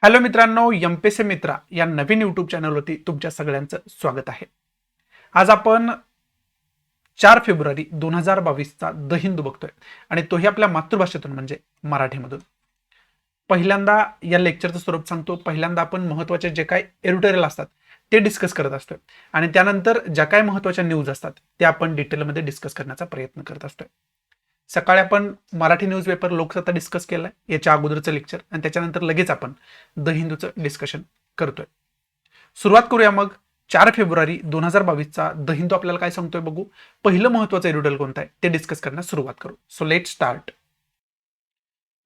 Hello मित्रांनो, MPSC मित्रा या नवीन यूट्यूब चॅनलवरती तुमच्या सगळ्यांचं स्वागत आहे. आज आपण 4 फेब्रुवारी 2022चा द हिंदू बघतोय आणि तोही आपल्या मातृभाषेतून म्हणजे मराठीमधून. पहिल्यांदा या लेक्चरचं स्वरूप सांगतो. पहिल्यांदा आपण महत्त्वाचे जे काही एडिटोरियल असतात ते डिस्कस करत असतोय आणि त्यानंतर ज्या काही महत्त्वाच्या न्यूज असतात ते आपण डिटेलमध्ये डिस्कस करण्याचा प्रयत्न करत असतोय. सकाळी आपण मराठी न्यूजपेपर लोकसत्ता डिस्कस केलाय, याच्या अगोदरचं लेक्चर, आणि त्याच्यानंतर लगेच आपण द हिंदूचं डिस्कशन करतोय. सुरुवात करूया मग. 4 फेब्रुवारी 2022चा द हिंदू आपल्याला काय सांगतोय बघू. पहिलं महत्वाचं एडिटोरियल कोणतं आहे ते डिस्कस करण्यास सुरुवात करू. So let start.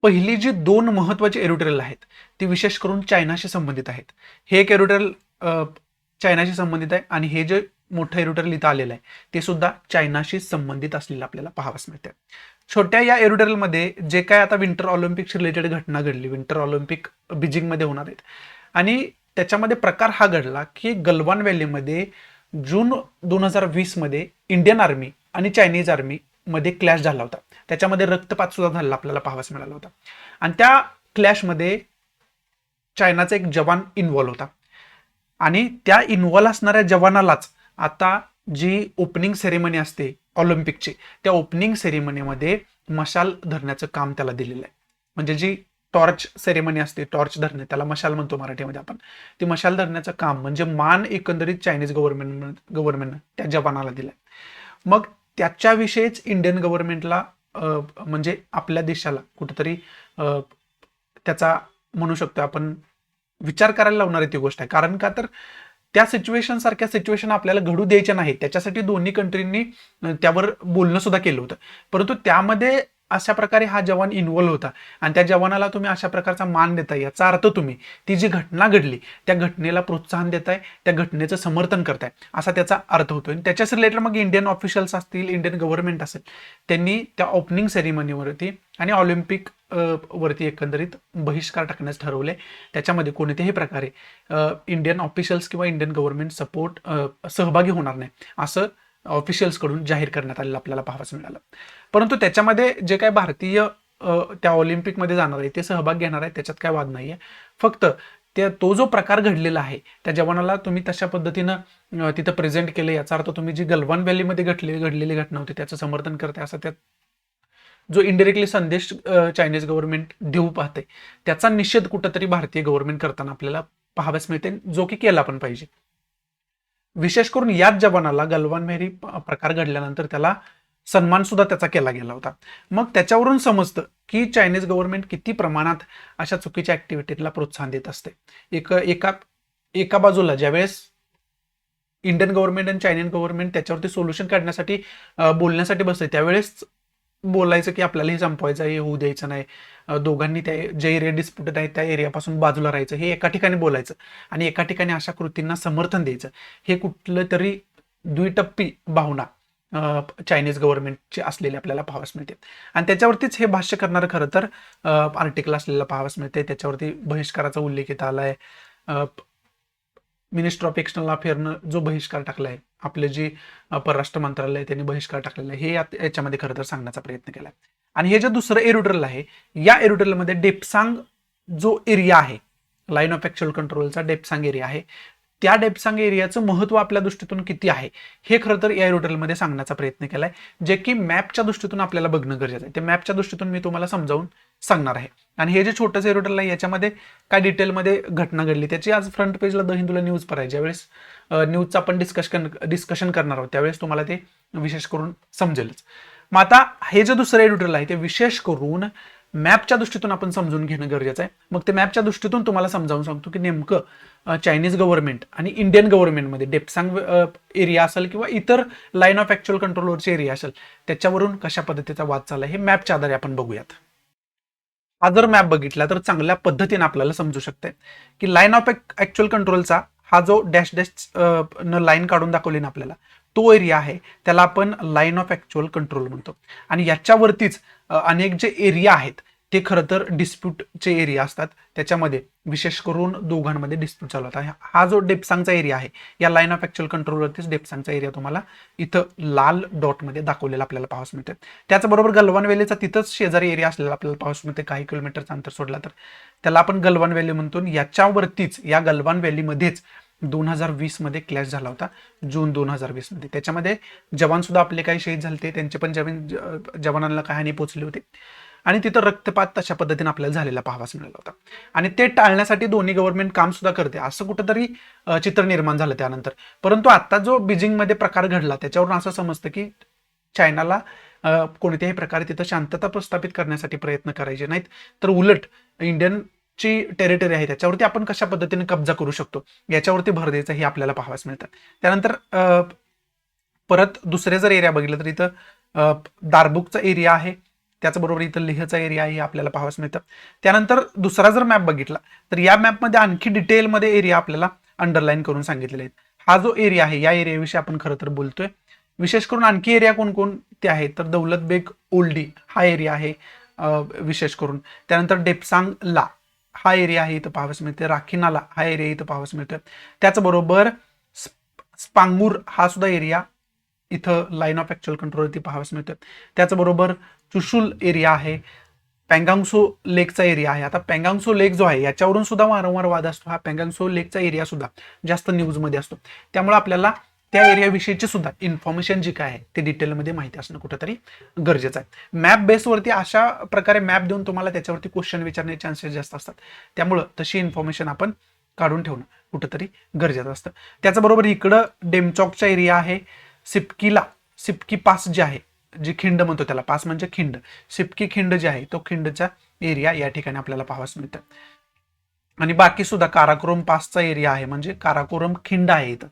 पहिली जी दोन महत्वाची एडिटोरियल आहेत ती विशेष करून चायनाशी संबंधित आहेत. हे एक एडिटोरियल चायनाशी संबंधित आहे आणि हे जे मोठं एडिटोरियल इथं आलेलं आहे ते सुद्धा चायनाशी संबंधित असलेलं आपल्याला पाहावयास मिळते. छोट्या या एडिटोरियलमध्ये जे काय आता विंटर ऑलिम्पिकशी रिलेटेड घटना घडली, विंटर ऑलिम्पिक बीजिंगमध्ये होणार आहेत, आणि त्याच्यामध्ये प्रकार हा घडला की गलवान व्हॅलीमध्ये जून 2020 मध्ये इंडियन आर्मी आणि चायनीज आर्मी मध्ये क्लॅश झाला होता. त्याच्यामध्ये रक्तपात सुद्धा झाला आपल्याला पाहावयास मिळाला होता आणि त्या क्लॅशमध्ये चायनाचा एक जवान इन्व्हॉल्व होता आणि त्या इन्व्हॉल्व असणाऱ्या जवानालाच आता जी ओपनिंग सेरेमनी असते ऑलिम्पिकची, त्या ओपनिंग सेरेमनीमध्ये मशाल धरण्याचं काम त्याला दिलेलं आहे. म्हणजे जी टॉर्च सेरेमनी असते, टॉर्च धरणे, त्याला मशाल म्हणतो मराठीमध्ये आपण, ती मशाल धरण्याचं काम म्हणजे मान एकंदरीत चायनीज गव्हर्नमेंटनं त्या जवानाला दिलंय. मग त्याच्याविषयीच इंडियन गव्हर्नमेंटला म्हणजे आपल्या देशाला कुठेतरी त्याचा म्हणू शकतो आपण विचार करायला लावणारी ती गोष्ट आहे. कारण का तर त्या सिच्युएशन सारख्या सिच्युएशन आपल्याला घडू द्यायच्या नाही, त्याच्यासाठी दोन्ही कंट्रींनी त्यावर बोलणं सुद्धा केलं होतं. परंतु त्यामध्ये अशा प्रकारे हा जवान इन्व्हॉल्व होता आणि त्या जवानाला तुम्ही अशा प्रकारचा मान देताय, याचा अर्थ तुम्ही ती जी घटना घडली त्या घटनेला प्रोत्साहन देताय, त्या घटनेचं समर्थन करताय, असा त्याचा अर्थ होतो. आणि त्याच्याच रिलेटेड मग इंडियन ऑफिशियल्स असतील, इंडियन गव्हर्नमेंट असेल, त्यांनी त्या ओपनिंग सेरेमनीवरती आणि ऑलिम्पिक वरती एकंदरीत बहिष्कार टाकण्यास ठरवले. त्याच्यामध्ये कोणत्याही प्रकारे इंडियन ऑफिशियल्स किंवा इंडियन गव्हर्नमेंट सहभागी होणार नाही असं ऑफिशियल्सकडून जाहीर करण्यात आलेलं आपल्याला पाहावयास मिळालं. परंतु त्याच्यामध्ये जे काय भारतीय त्या ऑलिम्पिकमध्ये जाणार आहे ते सहभाग घेणार आहे, त्याच्यात काय वाद नाही आहे. फक्त तो जो प्रकार घडलेला आहे त्या जवानाला तुम्ही तशा पद्धतीनं तिथं प्रेझेंट केलं, याचा अर्थ तुम्ही जी गलवान व्हॅलीमध्ये घडलेली घटना होती त्याचं समर्थन करताय, असं त्यात जो इनडायरेक्टली संदेश चायनीज गव्हर्नमेंट देऊ पाहते त्याचा निषेध कुठंतरी भारतीय गव्हर्नमेंट करताना आपल्याला पाहावयास मिळते, जो की केला पण पाहिजे. विशेष करून याच जवानाला गलवान व्हॅली प्रकार घडल्यानंतर त्याला सन्मान सुद्धा त्याचा केला गेला होता. मग त्याच्यावरून समजतं की चायनीज गव्हर्नमेंट किती प्रमाणात अशा चुकीच्या ऍक्टिव्हिटीला प्रोत्साहन देत असते. एका बाजूला ज्यावेळेस इंडियन गव्हर्नमेंट आणि चायनीज गव्हर्नमेंट त्याच्यावरती सोल्युशन काढण्यासाठी बोलण्यासाठी बसते, त्यावेळेस बोलायचं की आपल्याला हे संपवायचं आहे, हे होऊ द्यायचं नाही, दोघांनी त्या जे एरिया डिस्प्युटेड आहे त्या एरियापासून बाजूला राहायचं, हे एका ठिकाणी बोलायचं आणि एका ठिकाणी अशा कृतींना समर्थन द्यायचं, हे कुठलं तरी द्विटप्पी भावना चायनीज गव्हर्नमेंटची असलेली आपल्याला पाहावयास मिळते. आणि त्याच्यावरतीच हे भाष्य करणारं खरं तर आर्टिकल असलेलं पाहावयास मिळते. त्याच्यावरती बहिष्काराचा उल्लेख इथं आलाय. मिनिस्टर ऑफ एक्सटर्नल अफेअरनं जो बहिष्कार टाकलाय, आपले जे परराष्ट्र मंत्रालय त्यांनी बहिष्कार टाकलेला आहे, हे याच्यामध्ये खरं तर सांगण्याचा प्रयत्न केलाय. आणि हे जे दुसरं एडिटोरियल आहे, या एडिटोरियलमध्ये डेप्सांग जो एरिया आहे, लाईन ऑफ ऍक्च्युअल कंट्रोलचा डेप्सांग एरिया आहे, त्या डेप्सांग एरियाचं महत्व आपल्या दृष्टीतून किती आहे हे खरं तर या एडिटोरियलमध्ये सांगण्याचा प्रयत्न केलाय, जे की मॅपच्या दृष्टीतून आपल्याला बघणं गरजेचं आहे. ते मॅपच्या दृष्टीतून मी तुम्हाला समजावून सांगणार आहे. आणि हे जे छोटंसं एडिटोरियल आहे याच्यामध्ये काय डिटेलमध्ये घटना घडली त्याची आज फ्रंट पेजला द हिंदूला न्यूज पर आहे. ज्यावेळेस न्यूजचं आपण डिस्कशन करणार आहोत त्यावेळेस तुम्हाला ते विशेष करून समजेलच. मग आता हे जे दुसरं एडिटोरियल आहे ते विशेष करून मॅपच्या दृष्टीतून आपण समजून घेणं गरजेचं आहे. मग ते मॅपच्या दृष्टीतून तुम्हाला समजावून सांगतो की नेमकं चायनीज गव्हर्नमेंट आणि इंडियन गव्हर्नमेंटमध्ये डेप्सांग एरिया असेल किंवा इतर लाईन ऑफ ऍक्च्युअल कंट्रोलवरचे एरिया असेल त्याच्यावरून कशा पद्धतीचा वाद चालला हे मॅपच्या आधारे आपण बघूयात. हा जर मॅप बघितला तर चांगल्या पद्धतीने आपल्याला समजू शकते की लाईन ऑफ ऍक्च्युअल कंट्रोलचा हा जो डॅश डॅश न लाईन काढून दाखवली ना आपल्याला, तो एरिया आहे त्याला आपण लाईन ऑफ ऍक्च्युअल कंट्रोल म्हणतो. आणि याच्यावरतीच अनेक जे एरिया आहेत ते खरं तर डिस्प्यूटचे एरिया असतात. त्याच्यामध्ये विशेष करून दोघांमध्ये डिस्प्यूट चालू होता. हा जो डेप्सांगचा एरिया आहे, या लाईन ऑफ ऍक्च्युअल कंट्रोलवरतीच डेप्सांगचा एरिया तुम्हाला इथं लाल डॉटमध्ये दाखवलेला आपल्याला पाहावयास मिळतोय. त्याचबरोबर गलवान व्हॅलीचा तिथंच शेजारी एरिया असलेला आपल्याला पाहावयास मिळते. काही किलोमीटरचं अंतर सोडला तर त्याला आपण गलवान व्हॅली म्हणतो. याच्यावरतीच या गलवान व्हॅलीमध्येच 2020 मध्ये क्लॅश झाला होता, जून 2020 मध्ये. त्याच्यामध्ये जवान सुद्धा आपले काही शहीद झाले, त्यांचे पण जवानांना काही हानी पोहोचली होती आणि तिथं रक्तपात तशा पद्धतीने आपल्याला झालेला पाहावास मिळाला होता. आणि ते टाळण्यासाठी दोन्ही गव्हर्नमेंट काम सुद्धा करते असं कुठंतरी चित्र निर्माण झालं त्यानंतर. परंतु आता जो बीजिंगमध्ये प्रकार घडला त्याच्यावरून असं समजतं की चायनाला कोणत्याही प्रकारे तिथं शांतता प्रस्थापित करण्यासाठी प्रयत्न करायचे नाहीत, तर उलट इंडियन ची टेरिटरी आहे त्याच्यावरती आपण कशा पद्धतीने कब्जा करू शकतो याच्यावरती भर द्यायचा हे आपल्याला पाहावयास मिळतं. त्यानंतर परत दुसरे जर एरिया बघितलं तर इथं दारबुकचा एरिया आहे, त्याचबरोबर इथं लेहचा एरिया आहे, आपल्याला पाहावयास मिळतं. त्यानंतर दुसरा जर मॅप बघितला तर या मॅपमध्ये आणखी डिटेलमध्ये एरिया आपल्याला अंडरलाईन करून सांगितलेले आहेत. हा जो एरिया आहे या एरियाविषयी आपण खरं तर बोलतोय. विशेष करून आणखी एरिया कोणकोणते आहेत तर दौलत बेग ओल्डी हा एरिया आहे विशेष करून. त्यानंतर डेप्सांग ला हा एरिया आहे इथं पाहावयास मिळते. राखीनाला हा एरिया इथं पाहावयास मिळतोय. त्याचबरोबर स्पांगूर हा सुद्धा एरिया इथं लाईन ऑफ ऍक्च्युअल कंट्रोलवरती पाहावयास मिळतोय. त्याचबरोबर चुशुल एरिया आहे, पेंगांगसो लेकचा एरिया आहे. आता पेंगांगसो लेक जो आहे याच्यावरून सुद्धा वारंवार वाद असतो. हा पेंगांगसो लेकचा एरिया सुद्धा जास्त न्यूजमध्ये असतो. त्यामुळे आपल्याला त्या एरियाविषयीची सुद्धा इन्फॉर्मेशन जी काय आहे ते डिटेलमध्ये माहिती असणं कुठेतरी गरजेचं आहे. मॅप बेसवरती अशा प्रकारे मॅप देऊन तुम्हाला त्याच्यावरती क्वेश्चन विचारण्याचे चान्सेस जास्त असतात. त्यामुळं तशी इन्फॉर्मेशन आपण काढून ठेवणं कुठेतरी गरजेचं असतं. त्याचबरोबर इकडं डेमचॉकचा एरिया आहे. सिपकी पास जे आहे, जी खिंड म्हणतो त्याला, पास म्हणजे खिंड, सिपकी खिंड जे आहे तो खिंडचा एरिया या ठिकाणी आपल्याला पाहावयास मिळतं. आणि बाकी सुद्धा काराकोरम पासचा एरिया आहे, म्हणजे काराकोरम खिंड आहे इथं,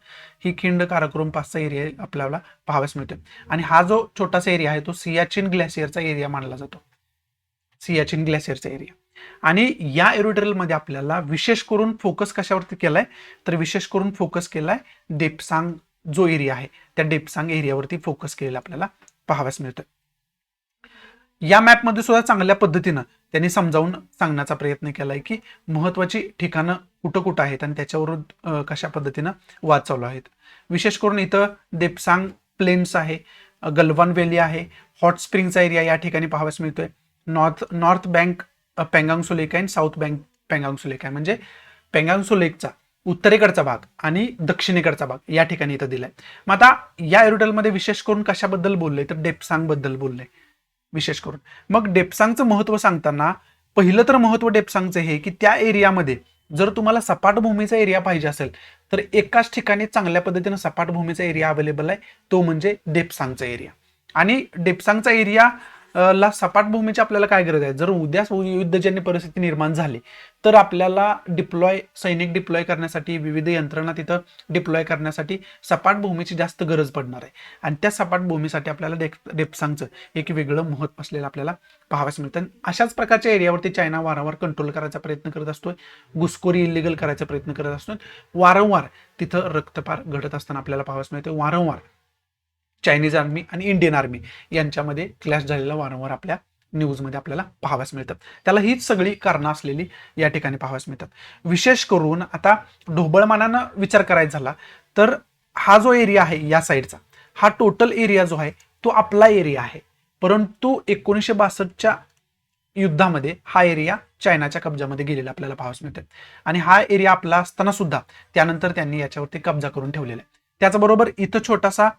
ही खिंड काराकोरम पासचा एरिया आपल्याला पाहावयास मिळतोय. आणि हा जो छोटासा एरिया आहे तो सियाचिन ग्लेशियरचा एरिया मानला जातो, सियाचिन ग्लेशियरचा एरिया. आणि या एरिटोरियलमध्ये आपल्याला विशेष करून फोकस कशावरती केलाय तर विशेष करून फोकस केलाय डेप्सांग जो एरिया आहे त्या डेप्सांग एरियावरती फोकस केलेला आपल्याला पाहावयास मिळतोय. या मॅपमध्ये सुद्धा चांगल्या पद्धतीनं त्यांनी समजावून सांगण्याचा प्रयत्न केलाय की महत्वाची ठिकाणं कुठं कुठं आहेत आणि त्याच्यावरून कशा पद्धतीनं वाद चालू आहेत. विशेष करून इथं डेप्सांग प्लेन्स आहे, गलवान व्हॅली आहे, हॉट स्प्रिंगचा एरिया या ठिकाणी पाहावयास मिळतोय. नॉर्थ बँक पेंगांगसो लेक आहे आणि साऊथ बँक पेंगांगसो लेक आहे, म्हणजे पेंगांगसो लेकचा उत्तरेकडचा भाग आणि दक्षिणेकडचा भाग या ठिकाणी इथं दिलाय. मग आता या एरिटोरियलमध्ये विशेष करून कशाबद्दल बोललंय तर डेप्सांग बद्दल बोललंय विशेष करून. मग डेप्सांगचं महत्व सांगताना पहिलं तर महत्व डेप्सांगचं हे की त्या एरियामध्ये जर तुम्हाला सपाट भूमीचा एरिया पाहिजे असेल तर एकाच ठिकाणी चांगल्या पद्धतीनं सपाट भूमीचा एरिया अवेलेबल आहे, तो म्हणजे डेप्सांगचा एरिया. आणि डेप्सांगचा एरिया ला सपाट भूमीची आपल्याला काय गरज आहे, जर उद्या युद्धजन्य परिस्थिती निर्माण झाली तर आपल्याला सैनिक डिप्लॉय करण्यासाठी, विविध यंत्रणा तिथं डिप्लॉय करण्यासाठी सपाट भूमीची जास्त गरज पडणार आहे. आणि त्या सपाट भूमीसाठी आपल्याला डेप्सांगचं एक वेगळं महत्व असलेलं आपल्याला पाहावयास मिळतं. अशाच प्रकारच्या एरियावरती चायना वारंवार कंट्रोल करायचा प्रयत्न करत असतोय, घुसखोरी इलिगल करायचा प्रयत्न करत असतोय. वारंवार तिथं रक्तपात घडत असताना आपल्याला पाहावयास मिळतं. वारंवार चायनीज आर्मी आणि इंडियन आर्मी यांच्यामध्ये क्लॅश झालेला वारंवार आपल्या न्यूजमध्ये आपल्याला पाहावयास मिळतात. त्याला हीच सगळी कारणं असलेली या ठिकाणी पाहावयास मिळतात. विशेष करून आता ढोबळमानानं विचार करायचा झाला तर हा जो एरिया आहे या साईडचा, हा टोटल एरिया जो आहे तो आपला एरिया आहे, परंतु 1962च्या युद्धामध्ये हा एरिया चायनाच्या कब्जामध्ये गेलेला आपल्याला पाहावयास मिळतं. आणि हा एरिया आपला असताना सुद्धा त्यानंतर त्यांनी याच्यावरती कब्जा करून ठेवलेला आहे. त्याचबरोबर इथं छोटासा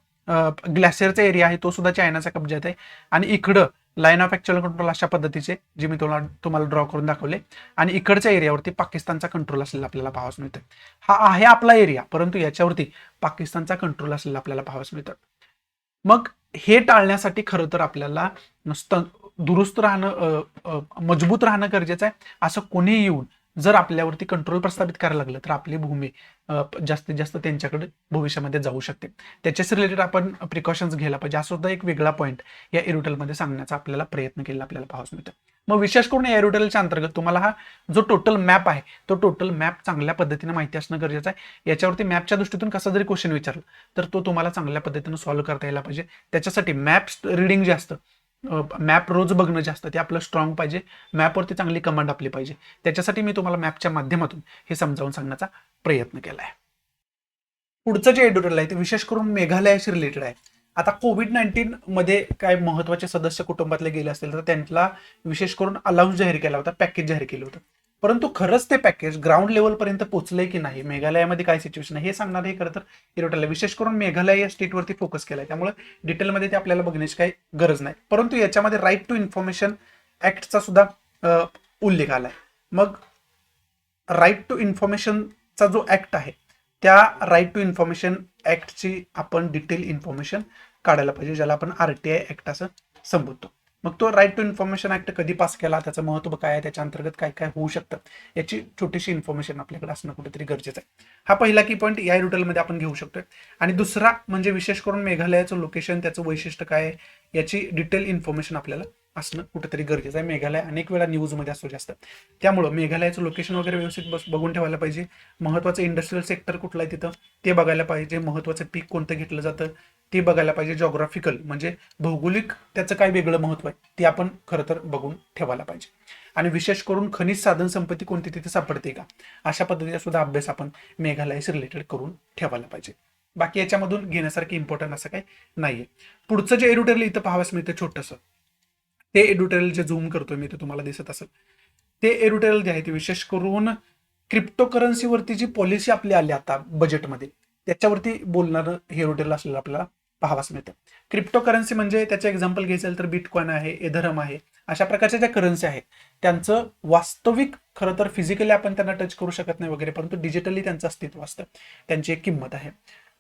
ग्लेशियरचा एरिया आहे, तो सुद्धा चायनाच्या कब्जात आहे. आणि इकडं लाईन ऑफ ऍक्च्युअल कंट्रोल अशा पद्धतीचे जे मी तुम्हाला ड्रॉ करून दाखवले, आणि इकडच्या एरियावरती पाकिस्तानचा कंट्रोल असलेला आपल्याला पाहावयास मिळतं. हा आहे आपला एरिया, परंतु याच्यावरती पाकिस्तानचा कंट्रोल असलेला आपल्याला पाहावयास मिळतं. मग हे टाळण्यासाठी खरं तर आपल्याला नुसतं दुरुस्त राहणं, मजबूत राहणं गरजेचं आहे. असं कोणी येऊन जर आपल्यावरती कंट्रोल प्रस्थापित करायला लागलं तर आपली भूमी जास्तीत जास्त त्यांच्याकडे भविष्यामध्ये जाऊ शकते. त्याच्याच रिलेटेड आपण प्रिकॉशन्स घ्यायला पाहिजे. हा सुद्धा एक वेगळा पॉईंट या एरिटोरियलमध्ये सांगण्याचा आपल्याला प्रयत्न केला आपल्याला पाहावयास मिळतं. मग विशेष करून या एरिटोरियलच्या अंतर्गत तुम्हाला हा जो टोटल मॅप आहे तो टोटल मॅप चांगल्या पद्धतीने माहिती असणं गरजेचं आहे. याच्यावरती मॅपच्या दृष्टीतून कसा जरी क्वेश्चन विचारला तर तो तुम्हाला चांगल्या पद्धतीने सॉल्व्ह करता यायला पाहिजे. त्याच्यासाठी मॅप रिडिंग जे असतं मॅप रोज बघणं जे असतं ते आपलं स्ट्रॉंग पाहिजे, मॅपवरती चांगली कमांड आपली पाहिजे. त्याच्यासाठी मी तुम्हाला मॅपच्या माध्यमातून हे समजावून सांगण्याचा प्रयत्न केला आहे. पुढचं जे एडिटोरियल आहे ते विशेष करून मेघालयाशी रिलेटेड आहे. आता कोविड-19 मध्ये काय महत्वाचे सदस्य कुटुंबातले गेले असतील तर त्यांना विशेष करून अलाउन्स जाहीर केला होता, पॅकेज जाहीर केलं होतं. परंतु खरंच ते पॅकेज ग्राउंड लेवलपर्यंत पोहोचलंय की नाही, मेघालयामध्ये काय सिच्युएशन आहे हे सांगणार हे खरं तर एडिटोरियल विशेष करून मेघालय या स्टेटवरती फोकस केलाय. त्यामुळे डिटेलमध्ये ते आपल्याला बघण्याची काही गरज नाही. परंतु याच्यामध्ये राईट टू इन्फॉर्मेशन ऍक्टचा सुद्धा उल्लेख आलाय. मग राईट टू इन्फॉर्मेशनचा जो ऍक्ट आहे त्या राईट टू इन्फॉर्मेशन ऍक्टची आपण डिटेल इन्फॉर्मेशन काढायला पाहिजे, ज्याला आपण RTI ऍक्ट असं संबोधतो. मग तो राईट टू इन्फॉर्मेशन ऍक्ट कधी पास केला, त्याचं महत्व काय आहे, त्याच्या अंतर्गत काय काय होऊ शकतं, याची छोटीशी इन्फॉर्मेशन आपल्याकडे असणं कुठेतरी गरजेचं आहे. हा पहिला की पॉईंट या एडिटोरियलमध्ये आपण घेऊ शकतोय. आणि दुसरा म्हणजे विशेष करून मेघालयाचं लोकेशन, त्याचं वैशिष्ट्य काय आहे, याची डिटेल इन्फॉर्मेशन आपल्याला असणं कुठेतरी गरजेचं आहे. मेघालय अनेक वेळा न्यूजमध्ये असतो जास्त, त्यामुळं मेघालयाचं लोकेशन वगैरे व्यवस्थित बघून ठेवायला पाहिजे. महत्वाचं इंडस्ट्रियल सेक्टर कुठलं आहे तिथं ते बघायला पाहिजे. महत्वाचं पीक कोणतं घेतलं जातं ते बघायला पाहिजे. जॉग्राफिकल म्हणजे भौगोलिक त्याचं काय वेगळं महत्व आहे ते आपण खरं तर बघून ठेवायला पाहिजे. आणि विशेष करून खनिज साधन संपत्ती कोणती तिथे सापडते का, अशा पद्धतीचा सुद्धा अभ्यास आपण मेघालयाशी रिलेटेड करून ठेवायला पाहिजे. बाकी याच्यामधून घेण्यासारखं इम्पॉर्टंट असं काही नाहीये. पुढचं जे एडिटोरियल इथं पाहावयास मिळतं छोटंसं, ते एडिटोरियल जे झूम करतोय मी ते तुम्हाला दिसत असेल, ते एडिटोरियल जे आहे ते विशेष करून क्रिप्टोकरन्सीवरती जी पॉलिसी आपली आली आता बजेटमध्ये त्याच्यावरती बोलणारं हे एडिटोरियल असलेलं आपल्याला पाहावयास मिळतं. क्रिप्टोकरन्सी म्हणजे त्याचं एक्झाम्पल घ्यायचं तर बिटकॉइन आहे, एथरम आहे, अशा प्रकारच्या ज्या करन्सी आहेत त्यांचं वास्तविक खरं तर फिजिकली आपण त्यांना टच करू शकत नाही वगैरे, परंतु डिजिटली त्यांचं अस्तित्व असतं, त्यांची एक किंमत आहे.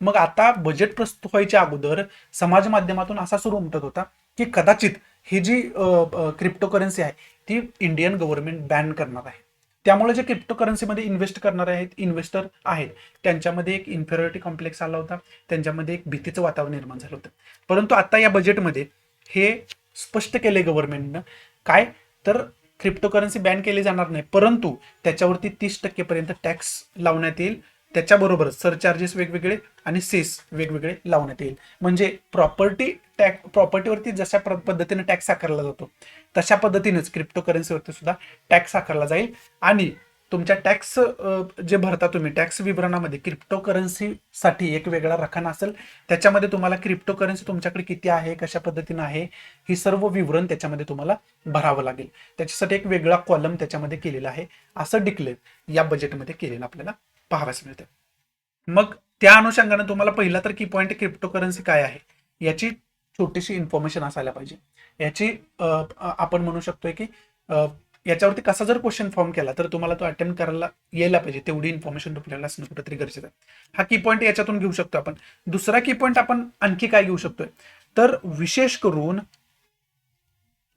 मग आता बजेट प्रस्तुत व्हायच्या अगोदर समाज माध्यमातून असा सुरू उमटत होता की कदाचित ही जी क्रिप्टोकरन्सी आहे ती इंडियन गव्हर्नमेंट बॅन करणार आहे. त्यामुळे जे क्रिप्टोकरन्सीमध्ये इन्व्हेस्ट करणारे आहेत, इन्व्हेस्टर आहेत, त्यांच्यामध्ये एक इन्फेरियरिटी कॉम्प्लेक्स आला होता, त्यांच्यामध्ये एक भीतीचं वातावरण निर्माण झालं होतं. परंतु आता या बजेटमध्ये हे स्पष्ट केले गव्हर्नमेंटनं काय, तर क्रिप्टोकरन्सी बॅन केली जाणार नाही, परंतु त्याच्यावरती 30% पर्यंत टॅक्स लावण्यात येईल. त्याच्याबरोबरच सरचार्जेस वेगवेगळे आणि सेस वेगवेगळे लावण्यात येईल. म्हणजे प्रॉपर्टीवरती जशा पद्धतीने टॅक्स आकारला जातो तशा पद्धतीनेच क्रिप्टोकरन्सीवरती सुद्धा टॅक्स आकारला जाईल. आणि तुमच्या टॅक्स जे भरता तुम्ही टॅक्स विवरणामध्ये क्रिप्टोकरन्सीसाठी एक वेगळा रकाना असेल, त्याच्यामध्ये तुम्हाला क्रिप्टोकरन्सी तुमच्याकडे किती आहे, कशा पद्धतीनं आहे, ही सर्व विवरण त्याच्यामध्ये तुम्हाला भरावं लागेल. त्याच्यासाठी एक वेगळा कॉलम त्याच्यामध्ये केलेला आहे. असं डिक्लेअर या बजेटमध्ये केलेलं आपल्याला पाहावयास मिळतं. मग त्या अनुषंगाने तुम्हाला पहिला तर की पॉईंट क्रिप्टोकरन्सी काय आहे याची छोटीशी इन्फॉर्मेशन असायला पाहिजे. याची आपण म्हणू शकतोय की याच्यावरती कसा जर क्वेश्चन फॉर्म केला तर तुम्हाला तो अटेम्प्ट करायला यायला पाहिजे, तेवढी इन्फॉर्मेशन तुम्हाला असणं कुठेतरी गरजेचं आहे. हा की पॉईंट याच्यातून घेऊ शकतो आपण. दुसरा की पॉईंट आपण आणखी काय घेऊ शकतोय, तर विशेष करून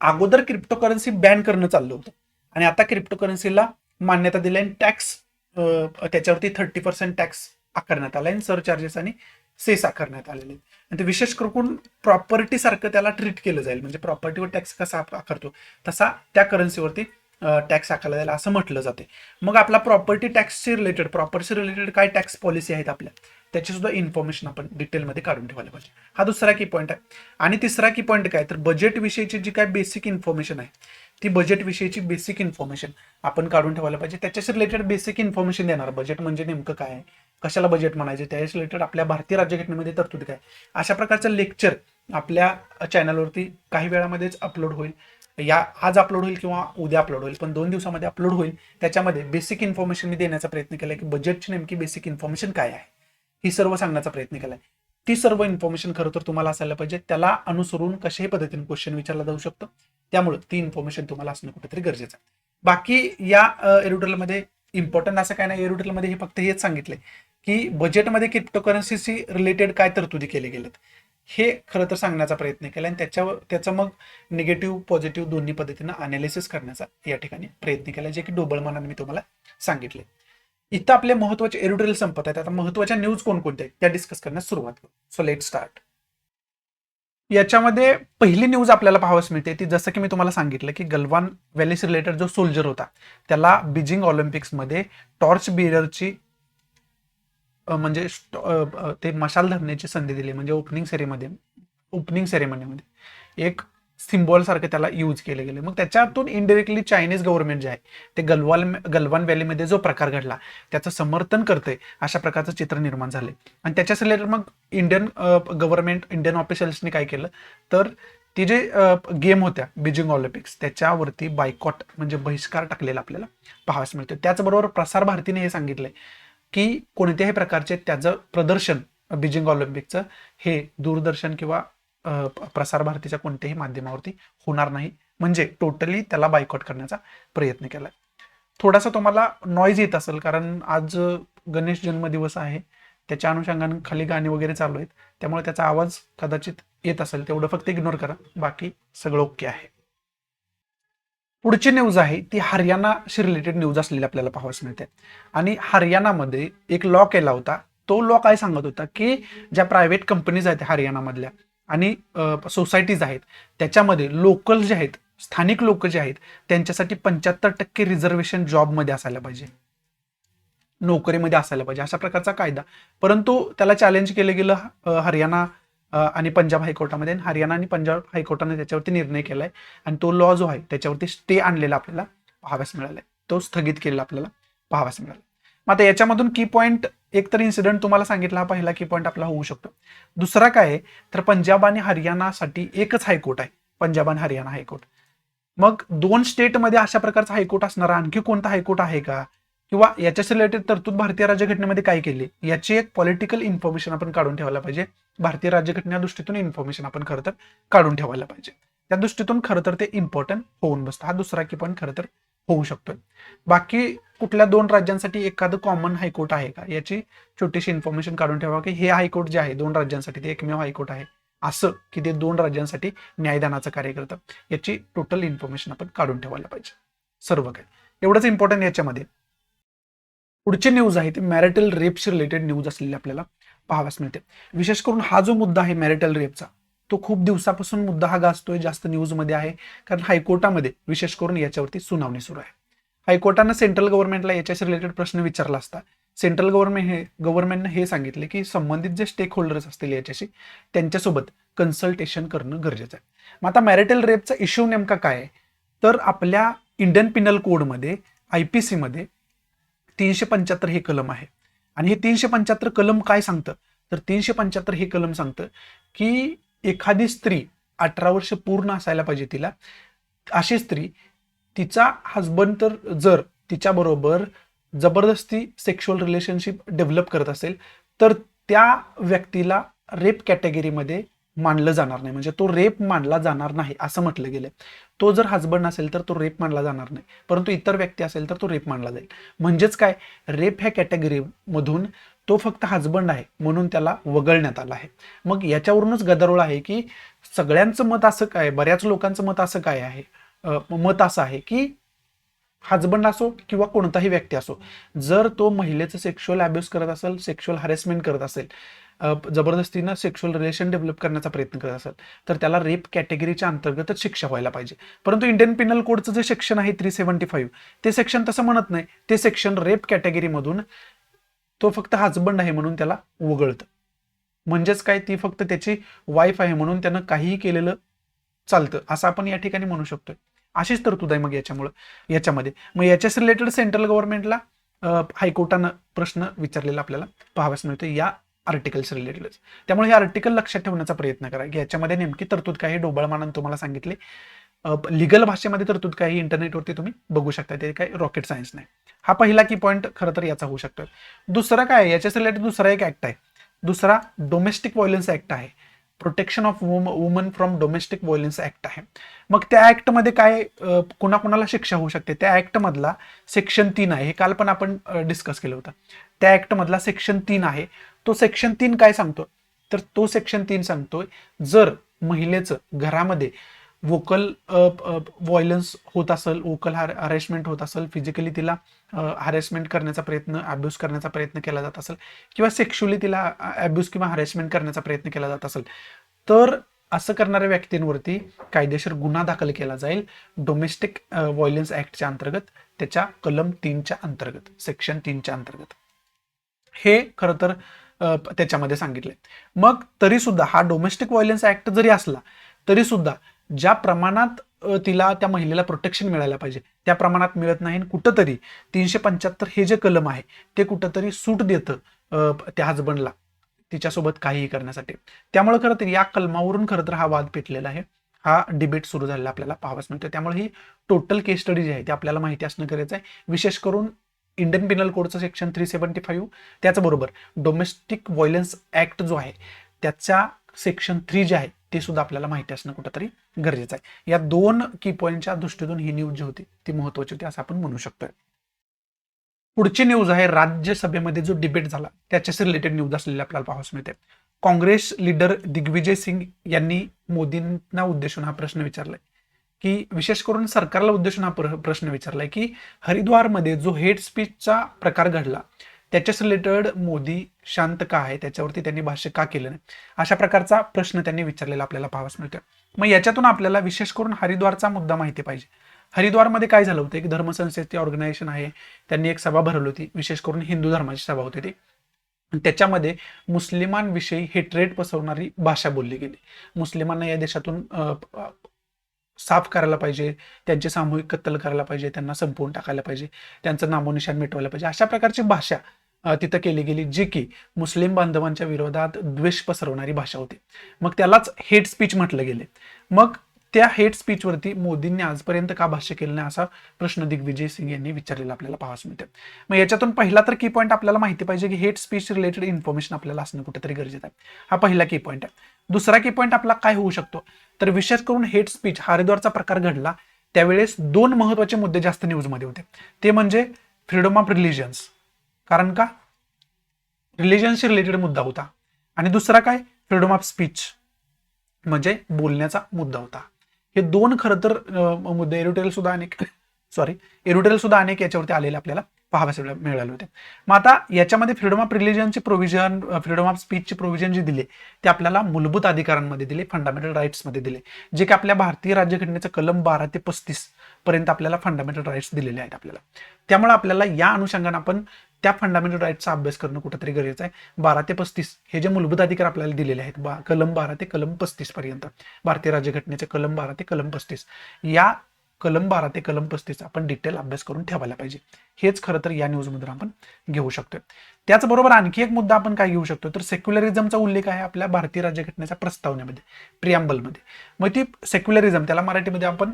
अगोदर क्रिप्टोकरन्सी बॅन करणं चाललं होतं आणि आता क्रिप्टोकरन्सीला मान्यता दिली आणि टॅक्स त्याच्यावरती 30% टॅक्स आकारण्यात आला आणि सरचार्जेस आणि सेस आकारण्यात आलेले. आणि ते विशेष करून प्रॉपर्टी सारखं त्याला ट्रीट केलं जाईल. म्हणजे प्रॉपर्टीवर टॅक्स कसा आकारतो तसा त्या करन्सीवरती टॅक्स आकारला जाईल असं म्हटलं जाते. मग आपला प्रॉपर्टी रिलेटेड काय टॅक्स पॉलिसी आहेत आपल्या, त्याची सुद्धा इन्फॉर्मेशन आपण डिटेलमध्ये काढून ठेवायला पाहिजे. हा दुसरा की पॉईंट आहे. आणि तिसरा की पॉईंट काय, तर बजेट विषयीची जी काय बेसिक इन्फॉर्मेशन आहे ती बजेट विषयीची बेसिक इन्फॉर्मेशन आपण काढून ठेवायला पाहिजे. त्याच्याशी रिलेटेड बेसिक इन्फॉर्मेशन देणार, बजेट म्हणजे नेमकं काय आहे, कशाला बजेट म्हणायचे, त्याच्या रिलेटेड आपल्या भारतीय राज्यघटनेमध्ये तरतुदी काय, अशा प्रकारचं लेक्चर आपल्या चॅनलवरती काही वेळामध्येच अपलोड होईल. आज अपलोड होईल किंवा उद्या अपलोड होईल, पण 2 दिवसामध्ये अपलोड होईल. त्याच्यामध्ये बेसिक इन्फॉर्मेशन मी देण्याचा प्रयत्न केला की बजेटची नेमकी बेसिक इन्फॉर्मेशन काय आहे ही सर्व सांगण्याचा प्रयत्न केलाय. ती सर्व इन्फॉर्मेशन खरं तर तुम्हाला असायला पाहिजे. त्याला अनुसरून कशाही पद्धतीने क्वेश्चन विचारला जाऊ शकतो, त्यामुळे ती इन्फॉर्मेशन तुम्हाला असणं कुठेतरी गरजेचं आहे. बाकी या एडिटोरियलमध्ये इम्पॉर्टंट असं काय नाही. एडिटोरियलमध्ये हे फक्त हेच सांगितले की बजेटमध्ये क्रिप्टोकरन्सीशी रिलेटेड काय तरतुदी केले गेलेत हे खरं तर सांगण्याचा प्रयत्न केला आणि त्याचं मग निगेटिव्ह पॉझिटिव्ह दोन्ही पद्धतीनं अनालिसिस करण्याचा या ठिकाणी प्रयत्न केला, जे की ढोबळमानाने मी तुम्हाला सांगितले. इथं आपले महत्वाचे एडिटोरियल संपत आहेत. आता महत्वाच्या न्यूज कोणकोणत्या आहेत त्या डिस्कस करण्यास सुरुवात करू. So let start. याच्यामध्ये पहिली न्यूज आपल्याला पाहावयास मिळते ती जसं की मी तुम्हाला सांगितलं की गलवान व्हॅलीशी रिलेटेड जो सोल्जर होता त्याला बीजिंग ऑलिम्पिक्समध्ये टॉर्च बिअरची म्हणजे ते मशाल धरण्याची संधी दिली. म्हणजे ओपनिंग सेरेमनीमध्ये एक सिम्बॉल सारखं त्याला यूज केले गेले. मग त्याच्यातून इनडायरेक्टली चायनीज गव्हर्नमेंट जे आहे ते गलवान व्हॅलीमध्ये जो प्रकार घडला त्याचं समर्थन करते अशा प्रकारचं चित्र निर्माण झाले. आणि त्याच्याच रिलेटेड मग इंडियन गव्हर्नमेंट, इंडियन ऑफिशियल्सनी काय केलं तर ती जे गेम होत्या बीजिंग ऑलिम्पिक्स त्याच्यावरती बायकॉट म्हणजे बहिष्कार टाकलेला आपल्याला पाहावयास मिळतो. त्याचबरोबर प्रसार भारतीने हे सांगितलंय की कोणत्याही प्रकारचे त्याचं प्रदर्शन बीजिंग ऑलिम्पिकचं हे दूरदर्शन किंवा प्रसार भारतीच्या कोणत्याही माध्यमावरती होणार नाही. म्हणजे टोटली त्याला बायकॉट करण्याचा प्रयत्न केलाय. थोडासा तुम्हाला नॉईज येत असेल कारण आज गणेश जन्मदिवस आहे, त्याच्या अनुषंगाने खाली गाणी वगैरे चालू आहेत, त्यामुळे त्याचा आवाज कदाचित येत असेल, तेवढं फक्त इग्नोर करा, बाकी सगळं ओके आहे. पुढची न्यूज आहे ती हरियाणाशी रिलेटेड न्यूज असलेली आपल्याला पाहावयास मिळते. आणि हरियाणामध्ये एक लॉ केला होता. तो लॉ काय सांगत होता की ज्या प्रायव्हेट कंपनीज आहेत हरियाणामधल्या आणि सोसायटीज आहेत त्याच्यामध्ये लोकल जे आहेत, स्थानिक लोक जे आहेत त्यांच्यासाठी 75% रिझर्वेशन जॉबमध्ये असायला पाहिजे, नोकरीमध्ये असायला पाहिजे, अशा प्रकारचा कायदा. परंतु त्याला चॅलेंज केलं गेलं हरियाणा आणि पंजाब हायकोर्टामध्ये. हरियाणा आणि पंजाब हायकोर्टाने त्याच्यावरती निर्णय केलाय आणि तो लॉ जो आहे त्याच्यावरती स्टे आणलेला आपल्याला पाहाव्यास मिळालाय, तो स्थगित केलेला आपल्याला पाहाव्यास मिळाला. मग आता याच्यामधून की पॉईंट, एक तर इन्सिडेंट तुम्हाला सांगितला, हा पहिला की पॉईंट आपला होऊ शकतो. दुसरा काय आहे तर पंजाब आणि हरियाणासाठी एकच हायकोर्ट आहे, पंजाब आणि हरियाणा हायकोर्ट. मग 2 स्टेटमध्ये अशा प्रकारचा हायकोर्ट असणारा आणखी कोणता हायकोर्ट आहे का, किंवा याच्याशी रिलेटेड तरतूद भारतीय राज्यघटनेमध्ये काय केली याची एक पॉलिटिकल इन्फॉर्मेशन आपण काढून ठेवायला पाहिजे. भारतीय राज्यघटनेच्या दृष्टीतून इन्फॉर्मेशन आपण खरं तर काढून ठेवायला पाहिजे. त्या दृष्टीतून खरं तर ते इम्पॉर्टंट होऊन बसतं. हा दुसरा की पण खरं तर होऊ शकतोय. बाकी कुठल्या 2 राज्यांसाठी एखादं कॉमन हायकोर्ट आहे का याची छोटीशी इन्फॉर्मेशन काढून ठेवा की हे हायकोर्ट जे आहे 2 राज्यांसाठी ते एकमेव हायकोर्ट आहे असं की ते 2 राज्यांसाठी न्यायदानाचं कार्य करतं, याची टोटल इन्फॉर्मेशन आपण काढून ठेवायला पाहिजे. सर्व काही एवढंच इम्पॉर्टंट याच्यामध्ये. पुढची न्यूज आहे ती मॅरिटल रेपशी रिलेटेड न्यूज असलेली आपल्याला पाहाव्यास मिळते. विशेष करून हा जो मुद्दा आहे मॅरिटल रेपचा, तो खूप दिवसापासून मुद्दा हा गाजतोय, जास्त न्यूजमध्ये आहे, कारण हायकोर्टामध्ये विशेष करून याच्यावरती सुनावणी सुरू आहे. हायकोर्टानं सेंट्रल गव्हर्नमेंटला याच्याशी रिलेटेड प्रश्न विचारला असता सेंट्रल गव्हर्नमेंटने हे सांगितले की संबंधित जे स्टेक होल्डर्स असतील याच्याशी त्यांच्यासोबत कन्सल्टेशन करणं गरजेचं आहे. मग आता मॅरिटल रेपचा इश्यू नेमका काय आहे तर आपल्या इंडियन पिनल कोडमध्ये IPC मध्ये 375 हे कलम आहे. आणि हे 375 कलम काय सांगतं तर 375 हे कलम सांगतं की एखादी स्त्री 18 वर्ष पूर्ण असायला पाहिजे तिला, अशी स्त्री तिचा हजबंड तर जर तिच्याबरोबर जबरदस्ती सेक्शुअल रिलेशनशिप डेव्हलप करत असेल तर त्या व्यक्तीला रेप कॅटेगरीमध्ये मानलं जाणार नाही, म्हणजे तो रेप मानला जाणार नाही असं म्हटलं गेलं. तो जर हजबंड असेल तर तो रेप मानला जाणार नाही, परंतु इतर व्यक्ती असेल तर तो रेप मानला जाईल. म्हणजेच काय, रेप ह्या कॅटेगरीमधून तो फक्त हजबंड आहे म्हणून त्याला वगळण्यात आला आहे. मग याच्यावरूनच गदारोळ आहे की सगळ्यांचं मत असं काय, बऱ्याच लोकांचं मत असं काय आहे, मत असं आहे की हजबंड असो किंवा कोणताही व्यक्ती असो, जर तो महिलेचं सेक्शुअल अब्यूज करत असेल, सेक्शुअल हॅरेसमेंट करत असेल, जबरदस्तीनं सेक्शुअल रिलेशन डेव्हलप करण्याचा प्रयत्न करत असेल तर त्याला रेप कॅटेगरीच्या अंतर्गतच शिक्षा व्हायला पाहिजे. परंतु इंडियन पिनल कोडचं जे सेक्शन आहे 375 ते सेक्शन तसं म्हणत नाही. ते सेक्शन रेप कॅटेगरीमधून तो फक्त हजबंड आहे म्हणून त्याला वगळतं. म्हणजेच काय, ती फक्त त्याची वाईफ आहे म्हणून त्यानं काहीही केलेलं चालतं असं आपण या ठिकाणी म्हणू शकतोय. अशीच तरतूद आहे मग याच्यामध्ये. मग याच्याच रिलेटेड सेंट्रल गव्हर्नमेंटला हायकोर्टानं प्रश्न विचारलेला आपल्याला पाहाव्यास मिळतो या आर्टिकल्स रिलेटेडच. त्यामुळे हे आर्टिकल लक्षात ठेवण्याचा प्रयत्न करा की याच्यामध्ये नेमकी तरतूद काय, ढोबळमानानं तुम्हाला सांगितले. लिगल भाषेमध्ये तरतूद काही इंटरनेटवरती तुम्ही बघू शकता, ते काही रॉकेट सायन्स नाही. हा पहिला की पॉईंट खरं तर याचा होऊ शकतो. दुसरा काय, याच्याच रिलेटेड दुसरा एक ऍक्ट आहे, दुसरा डोमेस्टिक व्हायलन्स ऍक्ट आहे, protection of woman from domestic violence act आहे. मग त्या ऍक्टमध्ये काय कुणाकुणाला शिक्षा होऊ शकते, त्या ऍक्टमधला सेक्शन 3 आहे, हे काल पण आपण डिस्कस केलं होतं. त्या ऍक्टमधला सेक्शन 3 आहे. तो सेक्शन 3 काय सांगतो तर तो सेक्शन 3 सांगतोय जर महिलेचं घरामध्ये वोकल व्हायलन्स होत असेल, वोकल हॅरेसमेंट होत असेल, फिजिकली तिला हॅरेसमेंट करण्याचा प्रयत्न, अब्यूज करण्याचा प्रयत्न केला जात असेल किंवा सेक्शुअली तिला अब्यूज किंवा हॅरेसमेंट करण्याचा प्रयत्न केला जात असेल तर असं करणाऱ्या व्यक्तींवरती कायदेशीर गुन्हा दाखल केला जाईल डोमेस्टिक व्हायलन्स ऍक्टच्या अंतर्गत, त्याच्या कलम 3च्या अंतर्गत, सेक्शन 3च्या अंतर्गत. हे खरं तर त्याच्यामध्ये सांगितलंय. मग तरी सुद्धा हा डोमेस्टिक व्हायलन्स ऍक्ट जरी असला तरी सुद्धा ज्या प्रमाणात तिला त्या महिलेला प्रोटेक्शन मिळायला पाहिजे त्या प्रमाणात मिळत नाही. कुठंतरी 375 हे जे कलम आहे ते कुठंतरी सूट देतं त्या हजबंडला तिच्यासोबत काहीही करण्यासाठी. त्यामुळे खरं तर या कलमावरून खरं तर हा वाद पेटलेला आहे, हा डिबेट सुरू झालेला आपल्याला पाहावयास मिळतो. त्यामुळे ही टोटल केस स्टडी जी आहे ती आपल्याला माहिती असणं गरजेचं आहे. विशेष करून इंडियन पिनल कोडचं सेक्शन 375, त्याचबरोबर डोमेस्टिक व्हायलन्स ऍक्ट जो आहे त्याच्या सेक्शन 3 जे आहे ते सुद्धा आपल्याला माहिती असणं कुठंतरी गरजेचं आहे. या 2 की पॉईंटच्या दृष्टीतून ही न्यूज जी होती ती महत्वाची होती असं आपण म्हणू शकतोय. पुढची न्यूज आहे राज्यसभेमध्ये जो डिबेट झाला त्याच्याशी रिलेटेड न्यूज असलेली आपल्याला पाहावयास मिळते. काँग्रेस लीडर दिग्विजय सिंग यांनी मोदींना उद्देशून हा प्रश्न विचारलाय की विशेष करून सरकारला उद्देशून हा प्रश्न विचारलाय की हरिद्वारमध्ये जो हेट स्पीचचा प्रकार घडला त्याच्याशी रिलेटेड मोदी शांत का आहे, त्याच्यावरती त्यांनी भाष्य का केलं नाही, अशा प्रकारचा प्रश्न त्यांनी विचारलेला आपल्याला पाहावयास मिळतोय. मग याच्यातून आपल्याला विशेष करून हरिद्वारचा मुद्दा माहिती पाहिजे. हरिद्वारमध्ये काय झालं होतं, एक धर्मसंस्थेची ऑर्गनायझेशन आहे, त्यांनी एक सभा भरवली होती, विशेष करून हिंदू धर्माची सभा होती ती. त्याच्यामध्ये मुस्लिमांविषयी हेट्रेट पसरवणारी भाषा बोलली गेली. मुस्लिमांना या देशातून साफ करायला पाहिजे, त्यांची सामूहिक कत्तल करायला पाहिजे, त्यांना संपवून टाकायला पाहिजे, त्यांचं नामोनिशाण मिटवायला पाहिजे, अशा प्रकारची भाषा तिथं केली गेली जी की मुस्लिम बांधवांच्या विरोधात द्वेष पसरवणारी भाषा होती. मग त्यालाच हेट स्पीच म्हटलं गेले. मग त्या हेट स्पीचवरती मोदींनी आजपर्यंत का भाष्य केलं नाही असा प्रश्न दिग्विजय सिंग यांनी विचारलेला आपल्याला पाहावयास मिळते. मग याच्यातून पहिला तर की पॉईंट आपल्याला माहिती पाहिजे की हेट स्पीच रिलेटेड इन्फॉर्मेशन आपल्याला असणं कुठेतरी गरजेचं आहे. हा पहिला की पॉईंट आहे. दुसरा की पॉईंट आपला काय होऊ शकतो, तर विशेष करून हेट स्पीच हरिद्वारचा प्रकार घडला त्यावेळेस 2 महत्वाचे मुद्दे जास्त न्यूजमध्ये होते. ते म्हणजे फ्रीडम ऑफ रिलिजन्स, कारण का रिलिजनशी रिलेटेड मुद्दा होता, आणि दुसरा काय फ्रीडम ऑफ स्पीच म्हणजे बोलण्याचा मुद्दा होता. हे 2 खरं तर मुद्दे एडिटोरियल सुद्धा अनेक याच्यावरती आलेले आपल्याला पाहावयास मिळाले होते. मग आता याच्यामध्ये फ्रीडम ऑफ रिलिजनची प्रोव्हिजन, फ्रीडम ऑफ स्पीचची प्रोव्हिजन जे दिले ते आपल्याला मूलभूत अधिकारांमध्ये दिले, फंडामेंटल राईट्समध्ये दिले, जे की आपल्या भारतीय राज्यघटनेचं कलम 12 ते 35 पर्यंत आपल्याला फंडामेंटल राईट्स दिलेले आहेत आपल्याला. त्यामुळे आपल्याला या अनुषंगाने आपण त्या फंडामेंटल राईट्सचा अभ्यास करणं कुठेतरी गरजेचं आहे. 12 ते 35 हे जे मूलभूत अधिकार आपल्याला दिलेले आहेत, कलम 12 ते कलम 35 पर्यंत, भारतीय राज्यघटनेचे कलम 12 ते कलम 35, या कलम 12 ते कलम 35 आपण डिटेल अभ्यास करून ठेवायला पाहिजे. हेच खरं तर या न्यूजमधून आपण घेऊ शकतोय. त्याचबरोबर आणखी एक मुद्दा आपण काय घेऊ शकतो, तर सेक्युलरिझमचा उल्लेख आहे आपल्या भारतीय राज्यघटनेच्या प्रस्तावनेमध्ये, प्रिॲम्बलमध्ये. मग ती सेक्युलरिझम त्याला मराठीमध्ये आपण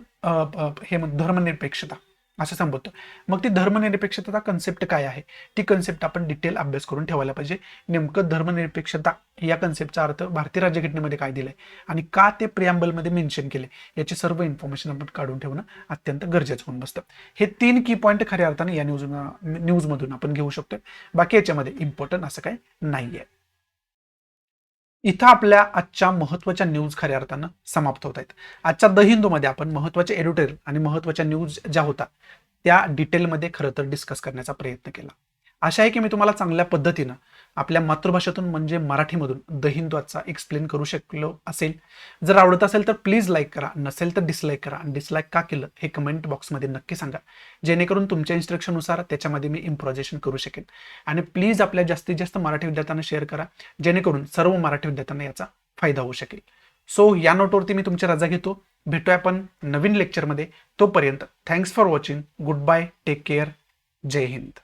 हे धर्मनिरपेक्षता असं संबोधतो. मग ती धर्मनिरपेक्षता कन्सेप्ट काय आहे, ती कन्सेप्ट आपण डिटेल अभ्यास करून ठेवायला पाहिजे. नेमकं धर्मनिरपेक्षता या कन्सेप्टचा अर्थ भारतीय राज्यघटनेमध्ये काय दिलाय आणि का ते प्रिॲम्बलमध्ये मेन्शन केले, याची सर्व इन्फॉर्मेशन आपण काढून ठेवणं अत्यंत गरजेचं होऊन बसतं. हे 3 की पॉईंट खऱ्या अर्थाने या न्यूजमधून आपण घेऊ शकतोय. बाकी याच्यामध्ये इम्पॉर्टंट असं काही नाहीये. इथं आपल्या आजच्या महत्त्वाच्या न्यूज खऱ्या अर्थानं समाप्त होत आहेत. आजच्या द हिंदूमध्ये आपण महत्त्वाचे एडिटोरियल आणि महत्त्वाच्या न्यूज ज्या होता त्या डिटेलमध्ये खरं तर डिस्कस करण्याचा प्रयत्न केला. आशा आहे की मी तुम्हाला चांगल्या पद्धतीनं आपल्या मातृभाषेतून म्हणजे मराठीमधून द हिंदू आजचा एक्सप्लेन करू शकलो असेल. जर आवडत असेल तर प्लीज लाईक करा, नसेल तर डिसलाईक करा, आणि डिसलाईक का केलं हे कमेंट बॉक्समध्ये नक्की सांगा, जेणेकरून तुमच्या इन्स्ट्रक्शननुसार त्याच्यामध्ये मी इम्प्रोव्हायझेशन करू शकेन. आणि प्लीज आपल्या जास्तीत जास्त मराठी विद्यार्थ्यांना शेअर करा, जेणेकरून सर्व मराठी विद्यार्थ्यांना याचा फायदा होऊ शकेल. सो या नोटवरती मी तुमची रजा घेतो. भेटूया आपण नवीन लेक्चरमध्ये. तोपर्यंत thanks for watching. Good bye, take care, जय हिंद.